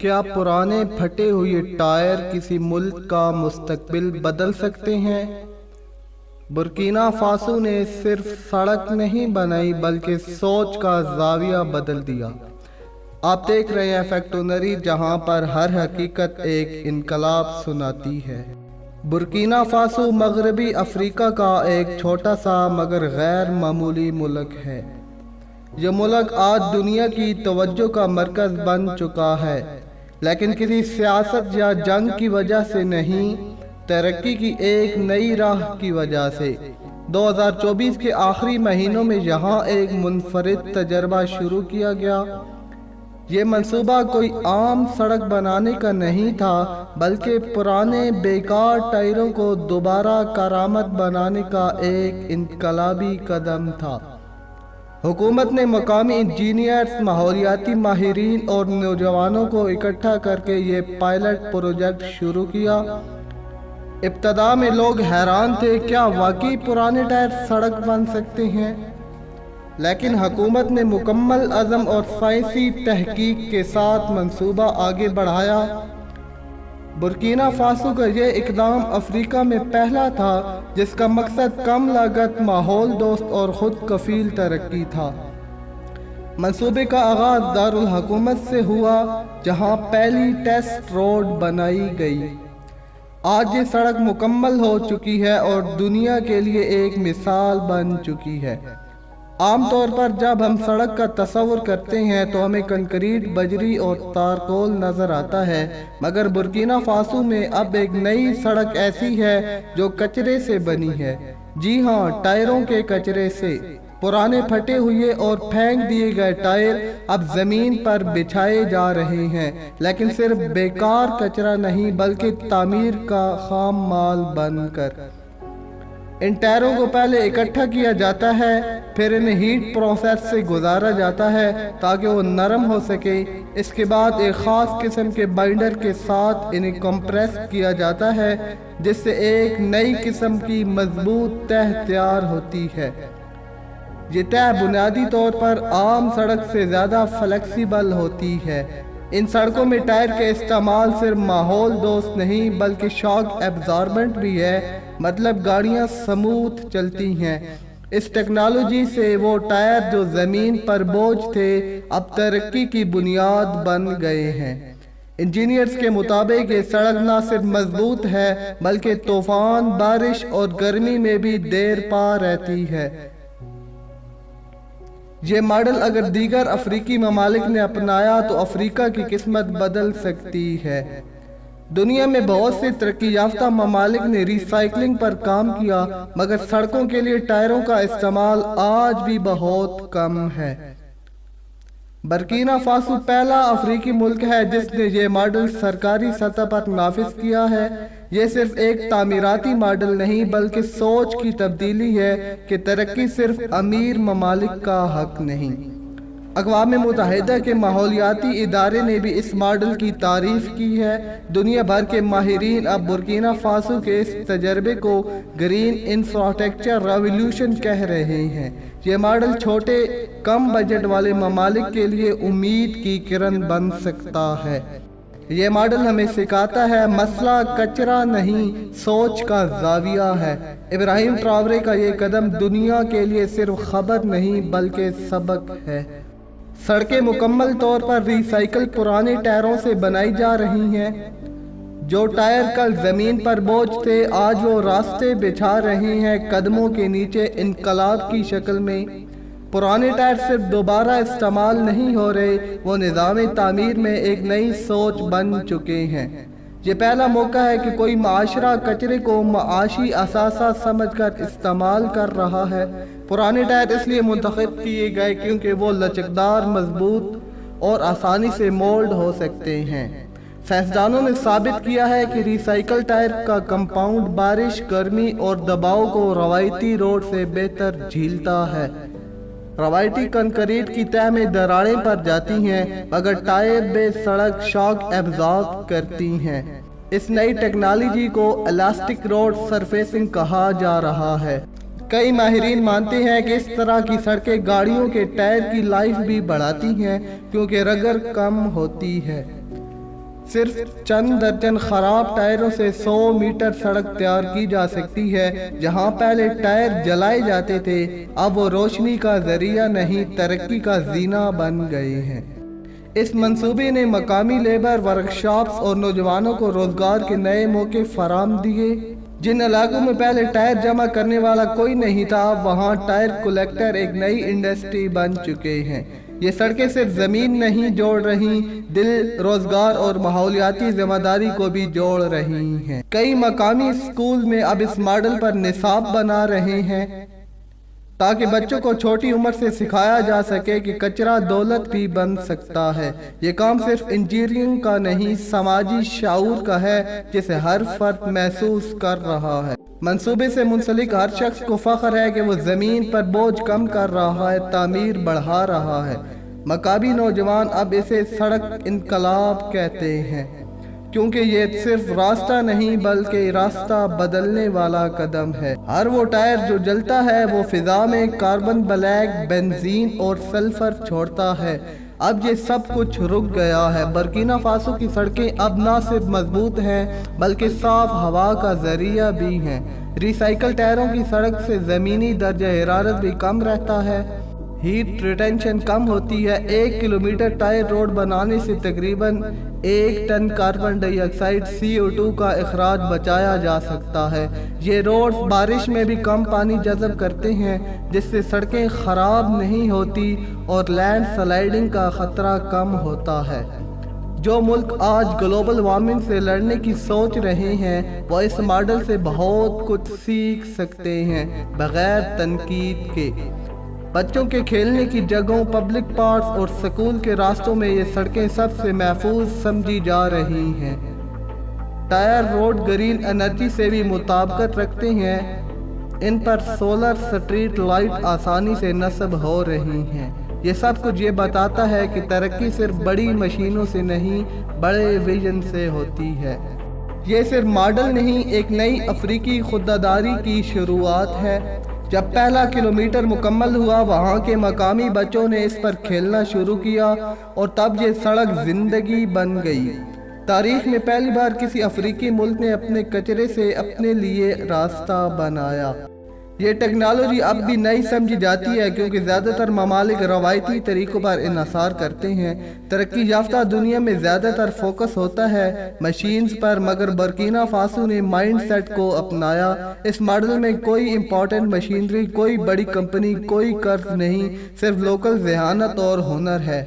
کیا پرانے پھٹے ہوئے ٹائر کسی ملک کا مستقبل بدل سکتے ہیں؟ برکینا فاسو نے صرف سڑک نہیں بنائی بلکہ سوچ کا زاویہ بدل دیا۔ آپ دیکھ رہے ہیں فیکٹونری، جہاں پر ہر حقیقت ایک انقلاب سناتی ہے۔ برکینا فاسو مغربی افریقہ کا ایک چھوٹا سا مگر غیر معمولی ملک ہے۔ یہ ملک آج دنیا کی توجہ کا مرکز بن چکا ہے، لیکن کسی سیاست یا جنگ کی وجہ سے نہیں، ترقی کی ایک نئی راہ کی وجہ سے۔ 2024 کے آخری مہینوں میں یہاں ایک منفرد تجربہ شروع کیا گیا۔ یہ منصوبہ کوئی عام سڑک بنانے کا نہیں تھا، بلکہ پرانے بیکار ٹائروں کو دوبارہ کارآمد بنانے کا ایک انقلابی قدم تھا۔ حکومت نے مقامی انجینئرز، ماحولیاتی ماہرین اور نوجوانوں کو اکٹھا کر کے یہ پائلٹ پروجیکٹ شروع کیا۔ ابتدا میں لوگ حیران تھے، کیا واقعی پرانے ٹائر سڑک بن سکتے ہیں؟ لیکن حکومت نے مکمل عزم اور سائنسی تحقیق کے ساتھ منصوبہ آگے بڑھایا۔ برکینا فاسو کا یہ اقدام افریقہ میں پہلا تھا جس کا مقصد کم لاگت، ماحول دوست اور خود کفیل ترقی تھا۔ منصوبے کا آغاز دارالحکومت سے ہوا، جہاں پہلی ٹیسٹ روڈ بنائی گئی۔ آج یہ سڑک مکمل ہو چکی ہے اور دنیا کے لیے ایک مثال بن چکی ہے۔ عام طور پر جب ہم سڑک کا تصور کرتے ہیں تو ہمیں کنکریٹ، بجری اور تارکول نظر آتا ہے، مگر برکینا فاسو میں اب ایک نئی سڑک ایسی ہے جو کچرے سے بنی ہے۔ جی ہاں، ٹائروں کے کچرے سے۔ پرانے پھٹے ہوئے اور پھینک دیے گئے ٹائر اب زمین پر بچھائے جا رہے ہیں، لیکن صرف بیکار کچرا نہیں بلکہ تعمیر کا خام مال بن کر۔ ان ٹائروں کو پہلے اکٹھا کیا جاتا ہے، پھر انہیں ہیٹ پروسیس سے گزارا جاتا ہے تاکہ وہ نرم ہو سکے۔ اس کے بعد ایک خاص قسم کے بائنڈر کے ساتھ انہیں کمپریس کیا جاتا ہے، جس سے ایک نئی قسم کی مضبوط تہہ تیار ہوتی ہے۔ یہ تہہ بنیادی طور پر عام سڑک سے زیادہ فلیکسیبل ہوتی ہے۔ ان سڑکوں میں ٹائر کے استعمال صرف ماحول دوست نہیں بلکہ شاک ایبزاربنٹ بھی ہے، مطلب گاڑیاں سموتھ چلتی ہیں۔ اس ٹیکنالوجی سے وہ ٹائر جو زمین پر بوجھ تھے اب ترقی کی بنیاد بن گئے ہیں۔ انجینئرز کے مطابق یہ سڑک نہ صرف مضبوط ہے بلکہ طوفان، بارش اور گرمی میں بھی دیر پا رہتی ہے۔ یہ ماڈل اگر دیگر افریقی ممالک نے اپنایا تو افریقہ کی قسمت بدل سکتی ہے۔ دنیا میں بہت سے ترقی یافتہ ممالک نے ری سائیکلنگ پر کام کیا، مگر سڑکوں کے لیے ٹائروں کا استعمال آج بھی بہت کم ہے۔ برکینا فاسو پہلا افریقی ملک ہے جس نے یہ ماڈل سرکاری سطح پر نافذ کیا ہے۔ یہ صرف ایک تعمیراتی ماڈل نہیں بلکہ سوچ کی تبدیلی ہے کہ ترقی صرف امیر ممالک کا حق نہیں۔ اقوام متحدہ کے ماحولیاتی ادارے نے بھی اس ماڈل کی تعریف کی ہے۔ دنیا بھر کے ماہرین اب برکینا فاسو کے اس تجربے کو گرین انفراسٹرکچر ریولیوشن کہہ رہے ہیں۔ یہ ماڈل چھوٹے، کم بجٹ والے ممالک کے لیے امید کی کرن بن سکتا ہے۔ یہ ماڈل ہمیں سکھاتا ہے مسئلہ کچرا نہیں، سوچ کا زاویہ ہے۔ ابراہیم ٹراورے کا یہ قدم دنیا کے لیے صرف خبر نہیں بلکہ سبق ہے۔ سڑکیں مکمل طور پر ری سائیکل پرانے ٹائروں سے بنائی جا رہی ہیں۔ جو ٹائر کل زمین پر بوجھ تھے آج وہ راستے بچھا رہے ہیں، قدموں کے نیچے انقلاب کی شکل میں۔ پرانے ٹائر صرف دوبارہ استعمال نہیں ہو رہے، وہ نظام تعمیر میں ایک نئی سوچ بن چکے ہیں۔ یہ پہلا موقع ہے کہ کوئی معاشرہ کچرے کو معاشی اثاثہ سمجھ کر استعمال کر رہا ہے۔ پرانے ٹائر اس لیے منتخب کیے گئے کیونکہ وہ لچکدار، مضبوط اور آسانی سے مولڈ ہو سکتے ہیں۔ سائنسدانوں نے ثابت کیا ہے کہ ری سائیکل ٹائر کا کمپاؤنڈ بارش، گرمی اور دباؤ کو روایتی روڈ سے بہتر جھیلتا ہے۔ روایتی کنکریٹ کی تہہ میں دراڑیں پڑ جاتی ہیں، مگر ٹائر بے سڑک شاک ایبزارب کرتی ہیں۔ اس نئی ٹیکنالوجی کو الاسٹک روڈ سرفیسنگ کہا جا رہا ہے۔ کئی ماہرین مانتے ہیں کہ اس طرح کی سڑکیں گاڑیوں کے ٹائر کی لائف بھی بڑھاتی ہیں کیونکہ رگڑ کم ہوتی ہے۔ صرف چند درجن خراب ٹائروں سے 100 میٹر سڑک تیار کی جا سکتی ہے۔ جہاں پہلے ٹائر جلائے جاتے تھے، اب وہ روشنی کا ذریعہ نہیں، ترقی کا زینہ بن گئے ہیں۔ اس منصوبے نے مقامی لیبر ورکشاپس اور نوجوانوں کو روزگار کے نئے موقع فراہم دیے۔ جن علاقوں میں پہلے ٹائر جمع کرنے والا کوئی نہیں تھا، وہاں ٹائر کلیکٹر ایک نئی انڈسٹری بن چکے ہیں۔ یہ سڑکیں صرف زمین نہیں جوڑ رہی، دل، روزگار اور ماحولیاتی ذمہ داری کو بھی جوڑ رہی ہیں۔ کئی مقامی اسکول میں اب اس ماڈل پر نصاب بنا رہے ہیں تاکہ بچوں کو چھوٹی عمر سے سکھایا جا سکے کہ کچرا دولت بھی بن سکتا ہے۔ یہ کام صرف انجینئرنگ کا نہیں، سماجی شعور کا ہے جسے ہر فرد محسوس کر رہا ہے۔ منصوبے سے منسلک ہر شخص کو فخر ہے کہ وہ زمین پر بوجھ کم کر رہا ہے، تعمیر بڑھا رہا ہے۔ مقامی نوجوان اب اسے سڑک انقلاب کہتے ہیں، کیونکہ یہ صرف راستہ نہیں بلکہ راستہ بدلنے والا قدم ہے۔ ہر وہ ٹائر جو جلتا ہے وہ فضا میں کاربن بلیک، بنزین اور سلفر چھوڑتا ہے۔ اب یہ سب کچھ رک گیا ہے۔ برکینا فاسو کی سڑکیں اب نہ صرف مضبوط ہیں بلکہ صاف ہوا کا ذریعہ بھی ہیں۔ ری سائیکل ٹائروں کی سڑک سے زمینی درجہ حرارت بھی کم رہتا ہے، ہیٹ ریٹینشن کم ہوتی ہے۔ 1 کلومیٹر ٹائر روڈ بنانے سے تقریباً 1 ٹن کاربن ڈائی آکسائڈ CO2 کا اخراج بچایا جا سکتا ہے۔ یہ روڈ بارش میں بھی کم پانی جذب کرتے ہیں، جس سے سڑکیں خراب نہیں ہوتی اور لینڈ سلائیڈنگ کا خطرہ کم ہوتا ہے۔ جو ملک آج گلوبل وارمنگ سے لڑنے کی سوچ رہے ہیں، وہ اس ماڈل سے بہت کچھ سیکھ سکتے ہیں بغیر تنقید کے۔ بچوں کے کھیلنے کی جگہوں، پبلک پارکس اور سکول کے راستوں میں یہ سڑکیں سب سے محفوظ سمجھی جا رہی ہیں۔ ٹائر روڈ گرین انرجی سے بھی مطابقت رکھتے ہیں۔ ان پر سولر سٹریٹ لائٹ آسانی سے نصب ہو رہی ہیں۔ یہ سب کچھ یہ بتاتا ہے کہ ترقی صرف بڑی مشینوں سے نہیں، بڑے ویژن سے ہوتی ہے۔ یہ صرف ماڈل نہیں، ایک نئی افریقی خودداری کی شروعات ہے۔ جب پہلا کلومیٹر مکمل ہوا، وہاں کے مقامی بچوں نے اس پر کھیلنا شروع کیا اور تب یہ سڑک زندگی بن گئی۔ تاریخ میں پہلی بار کسی افریقی ملک نے اپنے کچرے سے اپنے لیے راستہ بنایا۔ یہ ٹیکنالوجی اب بھی نئی سمجھی جاتی ہے کیونکہ زیادہ تر ممالک روایتی طریقوں پر انحصار کرتے ہیں۔ ترقی یافتہ دنیا میں زیادہ تر فوکس ہوتا ہے مشینز پر، مگر برکینا فاسو نے مائنڈ سیٹ کو اپنایا۔ اس ماڈل میں کوئی امپورٹنٹ مشینری، کوئی بڑی کمپنی، کوئی قرض نہیں، صرف لوکل ذہانت اور ہنر ہے۔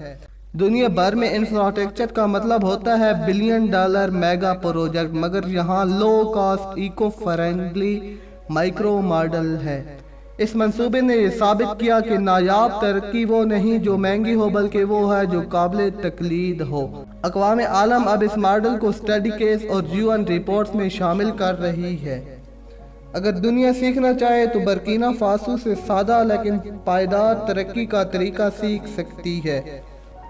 دنیا بھر میں انفراسٹرکچر کا مطلب ہوتا ہے $1 بلین میگا پروجیکٹ، مگر یہاں low cost, eco friendly micro model ہے۔ اس منصوبے نے یہ ثابت کیا کہ نایاب ترقی وہ نہیں جو مہنگی ہو، بلکہ وہ ہے جو قابل تقلید ہو۔ اقوام عالم اب اس ماڈل کو اسٹڈی کیس اور UN رپورٹس میں شامل کر رہی ہے۔ اگر دنیا سیکھنا چاہے تو برکینا فاسو سے سادہ لیکن پائیدار ترقی کا طریقہ سیکھ سکتی ہے۔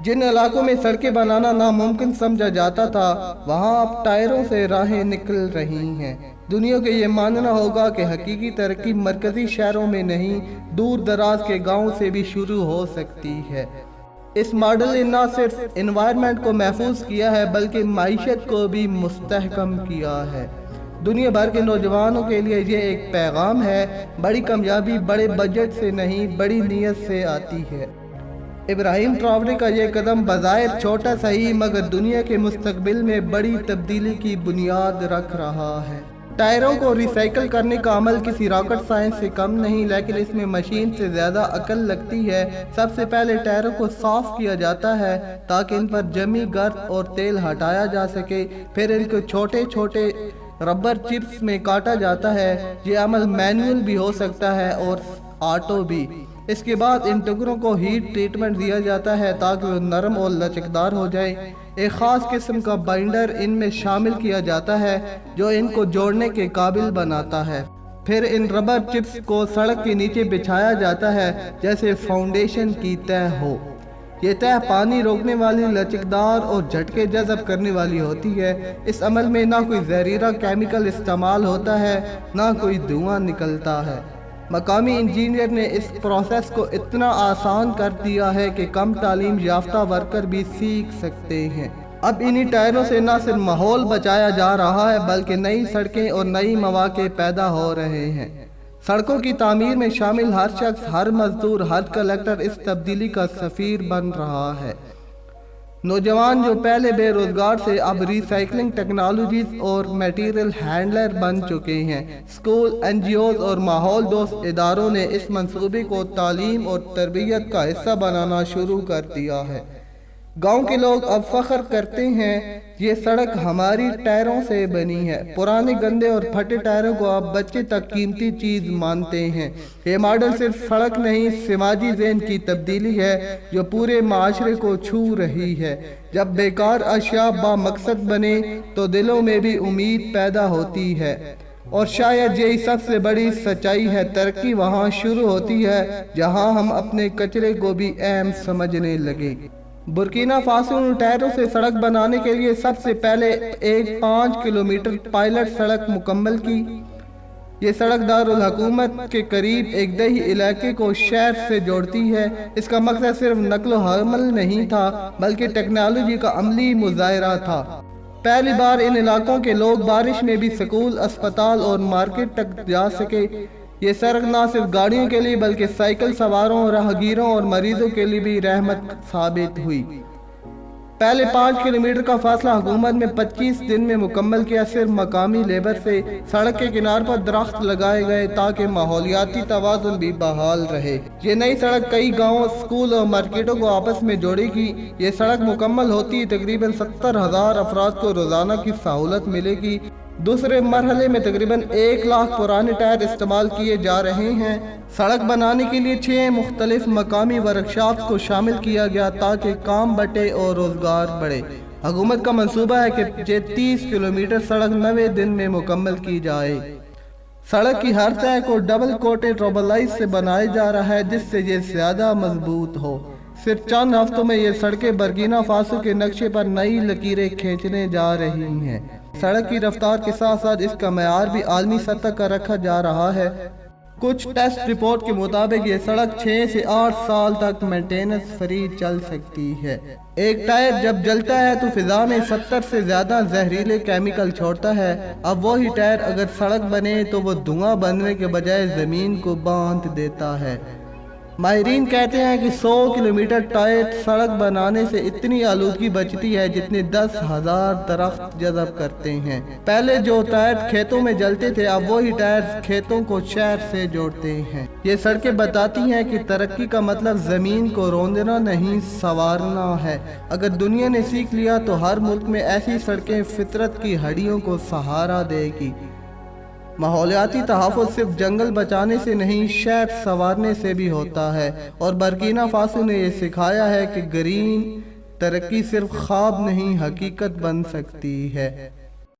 جن علاقوں میں سڑکیں بنانا ناممکن سمجھا جاتا تھا، وہاں اب ٹائروں سے راہیں نکل رہی ہیں۔ دنیا کو یہ ماننا ہوگا کہ حقیقی ترقی مرکزی شہروں میں نہیں، دور دراز کے گاؤں سے بھی شروع ہو سکتی ہے۔ اس ماڈل نے نہ صرف انوائرمنٹ کو محفوظ کیا ہے بلکہ معیشت کو بھی مستحکم کیا ہے۔ دنیا بھر کے نوجوانوں کے لیے یہ ایک پیغام ہے، بڑی کامیابی بڑے بجٹ سے نہیں، بڑی نیت سے آتی ہے۔ ابراہیم ٹراورے کا یہ قدم بظاہر چھوٹا صحیح، مگر دنیا کے مستقبل میں بڑی تبدیلی کی بنیاد رکھ رہا ہے۔ ٹائروں کو ری سائیکل کرنے کا عمل کسی راکٹ سائنس سے کم نہیں، لیکن اس میں مشین سے زیادہ عقل لگتی ہے۔ سب سے پہلے ٹائروں کو صاف کیا جاتا ہے تاکہ ان پر جمی گرد اور تیل ہٹایا جا سکے، پھر ان کو چھوٹے چھوٹے ربر چپس میں کاٹا جاتا ہے۔ یہ عمل مینول بھی ہو سکتا ہے اور آٹو بھی۔ اس کے بعد ان ٹکڑوں کو ہیٹ ٹریٹمنٹ دیا جاتا ہے تاکہ وہ نرم اور لچکدار ہو جائیں۔ ایک خاص قسم کا بائنڈر ان میں شامل کیا جاتا ہے جو ان کو جوڑنے کے قابل بناتا ہے۔ پھر ان ربر چپس کو سڑک کے نیچے بچھایا جاتا ہے جیسے فاؤنڈیشن کی تہ ہو۔ یہ تہ پانی روکنے والی، لچکدار اور جھٹکے جذب کرنے والی ہوتی ہے۔ اس عمل میں نہ کوئی زہریلا کیمیکل استعمال ہوتا ہے، نہ کوئی دھواں نکلتا ہے۔ مقامی انجینئر نے اس پروسیس کو اتنا آسان کر دیا ہے کہ کم تعلیم یافتہ ورکر بھی سیکھ سکتے ہیں۔ اب انہی ٹائروں سے نہ صرف ماحول بچایا جا رہا ہے بلکہ نئی سڑکیں اور نئی مواقع پیدا ہو رہے ہیں۔ سڑکوں کی تعمیر میں شامل ہر شخص، ہر مزدور، ہر کلیکٹر اس تبدیلی کا سفیر بن رہا ہے۔ نوجوان جو پہلے بے روزگار سے اب ری سائیکلنگ ٹیکنالوجیز اور میٹیریل ہینڈلر بن چکے ہیں۔ اسکول، این جی اوز اور ماحول دوست اداروں نے اس منصوبے کو تعلیم اور تربیت کا حصہ بنانا شروع کر دیا ہے۔ گاؤں کے لوگ اب فخر کرتے ہیں، یہ سڑک ہماری ٹائروں سے بنی ہے۔ پرانے گندے اور پھٹے ٹائروں کو اب بچے تک قیمتی چیز مانتے ہیں۔ یہ ماڈل صرف سڑک نہیں، سماجی ذہن کی تبدیلی ہے جو پورے معاشرے کو چھو رہی ہے۔ جب بیکار اشیاء با مقصد بنے تو دلوں میں بھی امید پیدا ہوتی ہے، اور شاید یہی سب سے بڑی سچائی ہے۔ ترقی وہاں شروع ہوتی ہے جہاں ہم اپنے کچرے کو بھی اہم سمجھنے لگے۔ برکینا فاسو نے ٹائروں سے سڑک بنانے کے لیے سب سے پہلے ایک 5 کلومیٹر پائلٹ سڑک مکمل کی۔ یہ سڑک دارالحکومت کے قریب ایک دیہی علاقے کو شہر سے جوڑتی ہے۔ اس کا مقصد صرف نقل و حمل نہیں تھا بلکہ ٹیکنالوجی کا عملی مظاہرہ تھا۔ پہلی بار ان علاقوں کے لوگ بارش میں بھی سکول، اسپتال اور مارکیٹ تک جا سکے۔ یہ سڑک نہ صرف گاڑیوں کے لیے بلکہ سائیکل سواروں، راہگیروں اور مریضوں کے لیے بھی رحمت ثابت ہوئی۔ پہلے 5 کلومیٹر کا فاصلہ حکومت میں 25 دن میں مکمل کیا، صرف مقامی لیبر سے۔ سڑک کے کنار پر درخت لگائے گئے تاکہ ماحولیاتی توازن بھی بحال رہے۔ یہ نئی سڑک کئی گاؤں، اسکول اور مارکیٹوں کو آپس میں جوڑے گی۔ یہ سڑک مکمل ہوتی ہے تقریباً 70,000 افراد کو روزانہ کی سہولت ملے گی۔ دوسرے مرحلے میں تقریباً 1 لاکھ پرانے ٹائر استعمال کیے جا رہے ہیں۔ سڑک بنانے کے لیے 6 مختلف مقامی ورکشاپس کو شامل کیا گیا تاکہ کام بٹے اور روزگار بڑھے۔ حکومت کا منصوبہ ہے کہ 30 کلومیٹر سڑک 90 دن میں مکمل کی جائے۔ سڑک کی ہر تہہ کو ڈبل کوٹڈ روبلائز سے بنایا جا رہا ہے جس سے یہ زیادہ مضبوط ہو۔ صرف چند ہفتوں میں یہ سڑکیں برکینا فاسو کے نقشے پر نئی لکیریں کھینچنے جا رہی ہیں۔ سڑک کی رفتار کے ساتھ ساتھ اس کا معیار بھی عالمی سطح کا رکھا جا رہا ہے۔ کچھ ٹیسٹ رپورٹ کے مطابق یہ سڑک 6 سے 8 سال تک مینٹیننس فری چل سکتی ہے۔ ایک ٹائر جب جلتا ہے تو فضا میں 70 سے زیادہ زہریلے کیمیکل چھوڑتا ہے۔ اب وہی ٹائر اگر سڑک بنے تو وہ دھواں بننے کے بجائے زمین کو باندھ دیتا ہے۔ ماہرین کہتے ہیں کہ 100 کلومیٹر ٹائر سڑک بنانے سے اتنی آلودگی بچتی ہے جتنے 10,000 درخت جذب کرتے ہیں۔ پہلے جو ٹائر کھیتوں میں جلتے تھے اب وہی ٹائر کھیتوں کو شہر سے جوڑتے ہیں۔ یہ سڑکیں بتاتی ہیں کہ ترقی کا مطلب زمین کو روندنا نہیں، سنوارنا ہے۔ اگر دنیا نے سیکھ لیا تو ہر ملک میں ایسی سڑکیں فطرت کی ہڈیوں کو سہارا دے گی۔ ماحولیاتی تحفظ صرف جنگل بچانے سے نہیں، شہر سنوارنے سے بھی ہوتا ہے، اور برکینا فاسو نے یہ سکھایا ہے کہ گرین ترقی صرف خواب نہیں، حقیقت بن سکتی ہے۔